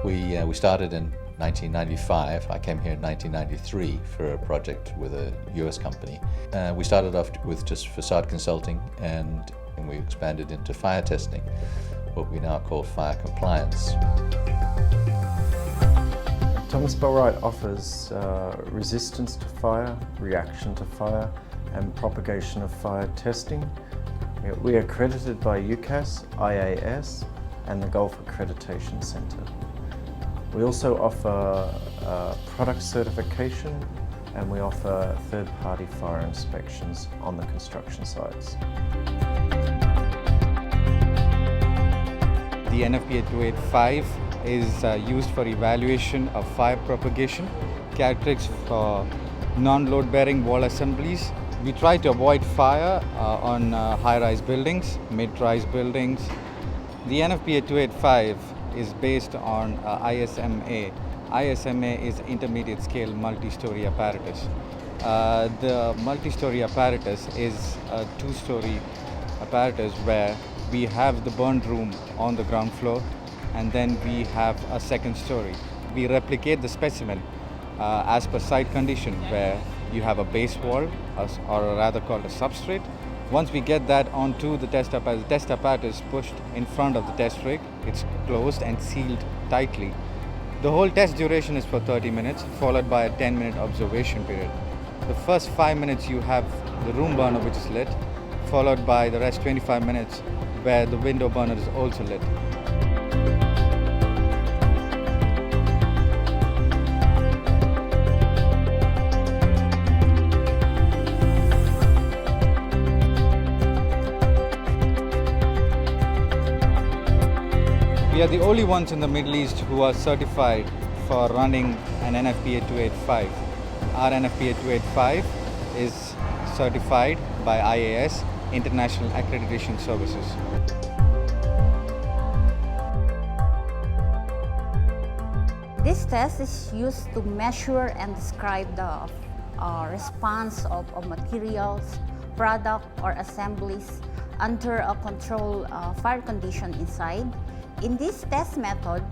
We started in 1995. I came here in 1993 for a project with a US company. We started off with just facade consulting and we expanded into fire testing, what we now call fire compliance. Bell-Wright offers resistance to fire, reaction to fire and propagation of fire testing. We are accredited by UCAS, IAS and the Gulf Accreditation Centre. We also offer product certification and we offer third-party fire inspections on the construction sites. The NFPA 285 is used for evaluation of fire propagation, characteristics for non-load-bearing wall assemblies. We try to avoid fire on high-rise buildings, mid-rise buildings. The NFPA 285 is based on ISMA. ISMA is intermediate scale multi-story apparatus. The multi-story apparatus is a two-story apparatus where we have the burn room on the ground floor and then we have a second story. We replicate the specimen as per site condition where you have a base wall or rather called a substrate. Once we get that onto the test apparatus is pushed in front of the test rig. It's closed and sealed tightly. The whole test duration is for 30 minutes followed by a 10-minute observation period. The first 5 minutes you have the room burner which is lit, followed by the rest 25 minutes where the window burner is also lit. We are the only ones in the Middle East who are certified for running an NFPA 285. Our NFPA 285 is certified by IAS, International Accreditation Services. This test is used to measure and describe the response of materials, product or assemblies under a controlled fire condition inside. In this test method,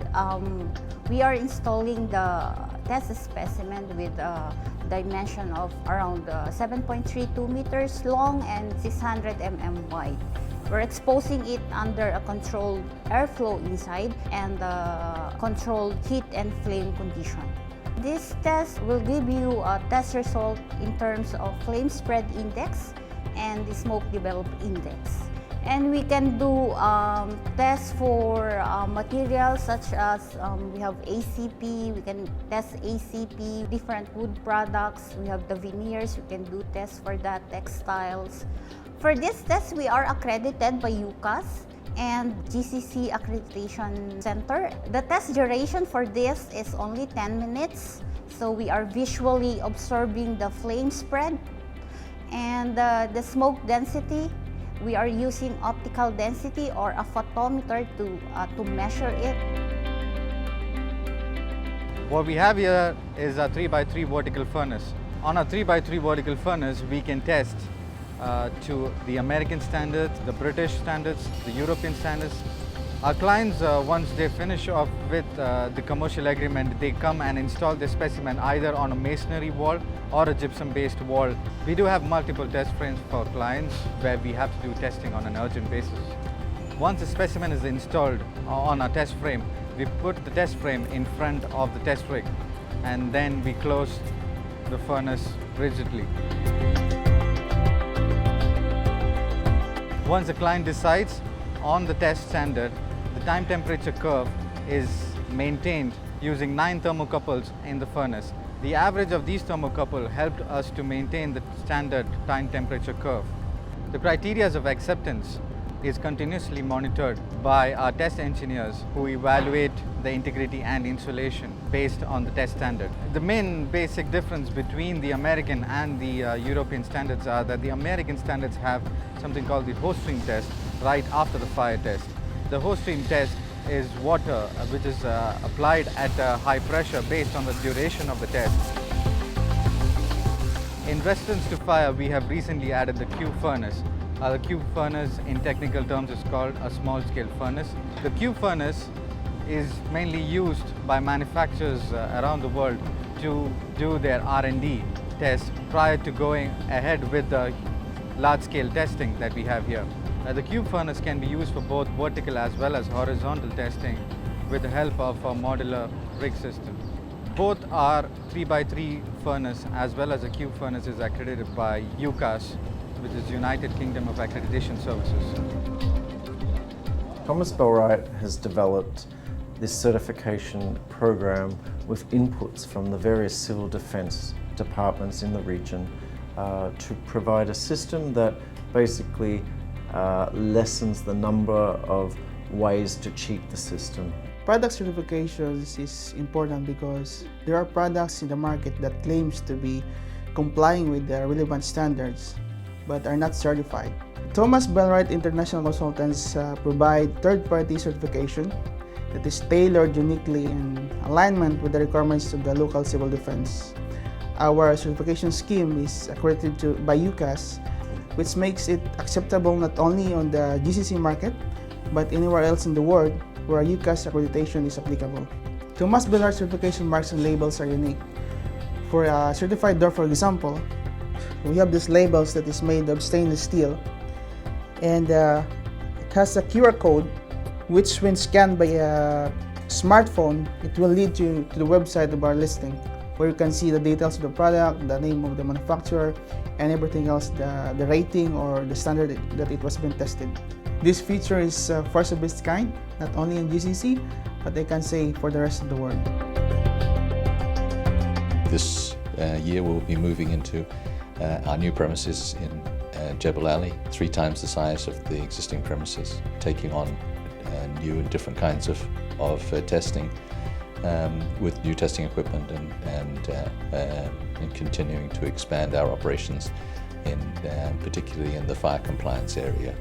we are installing the test specimen with a dimension of around 7.32 meters long and 600 mm wide. We're exposing it under a controlled airflow inside and a controlled heat and flame condition. This test will give you a test result in terms of flame spread index and the smoke develop index. And we can do tests for materials such as we have ACP, we can test ACP, different wood products, we have the veneers, we can do tests for that, textiles. For this test, we are accredited by UCAS and GCC Accreditation Center. The test duration for this is only 10 minutes, so we are visually observing the flame spread and the smoke density. We are using optical density or a photometer to measure it. What we have here is a 3x3 vertical furnace. On a 3x3 vertical furnace, we can test to the American standards, the British standards, the European standards. Our clients, once they finish off with the commercial agreement, they come and install the specimen either on a masonry wall or a gypsum-based wall. We do have multiple test frames for clients where we have to do testing on an urgent basis. Once the specimen is installed on our test frame, we put the test frame in front of the test rig and then we close the furnace rigidly. Once the client decides on the test standard, the time temperature curve is maintained using 9 thermocouples in the furnace. The average of these thermocouples helped us to maintain the standard time temperature curve. The criteria of acceptance is continuously monitored by our test engineers who evaluate the integrity and insulation based on the test standard. The main basic difference between the American and the European standards are that the American standards have something called the hose stream test right after the fire test. The hose stream test is water which is applied at high pressure based on the duration of the test. In resistance to fire, we have recently added the cube furnace. The cube furnace in technical terms is called a small scale furnace. The cube furnace is mainly used by manufacturers around the world to do their R&D tests prior to going ahead with the large-scale testing that we have here. The cube furnace can be used for both vertical as well as horizontal testing with the help of a modular rig system. Both our 3x3 furnace as well as a cube furnace is accredited by UCAS, which is United Kingdom of Accreditation Services. Thomas Bell-Wright has developed this certification program with inputs from the various civil defence departments in the region to provide a system that basically lessens the number of ways to cheat the system. Product certifications is important because there are products in the market that claims to be complying with the relevant standards but are not certified. Thomas Bell-Wright International Consultants provide third-party certification that is tailored uniquely in alignment with the requirements of the local civil defense. Our certification scheme is accredited by UCAS, which makes it acceptable not only on the GCC market, but anywhere else in the world where UCAS accreditation is applicable. Thomas Bell-Wright certification marks and labels are unique. For a certified door, for example, we have these labels that is made of stainless steel, and it has a QR code which, when scanned by a smartphone, it will lead you to the website of our listing, where you can see the details of the product, the name of the manufacturer, and everything else, the rating or the standard that it was been tested. This feature is first of its kind, not only in GCC, but I can say for the rest of the world. This year we'll be moving into our new premises in Jebel Ali, 3 times the size of the existing premises, taking on new and different kinds of testing with new testing equipment and continuing to expand our operations, particularly in the fire compliance area.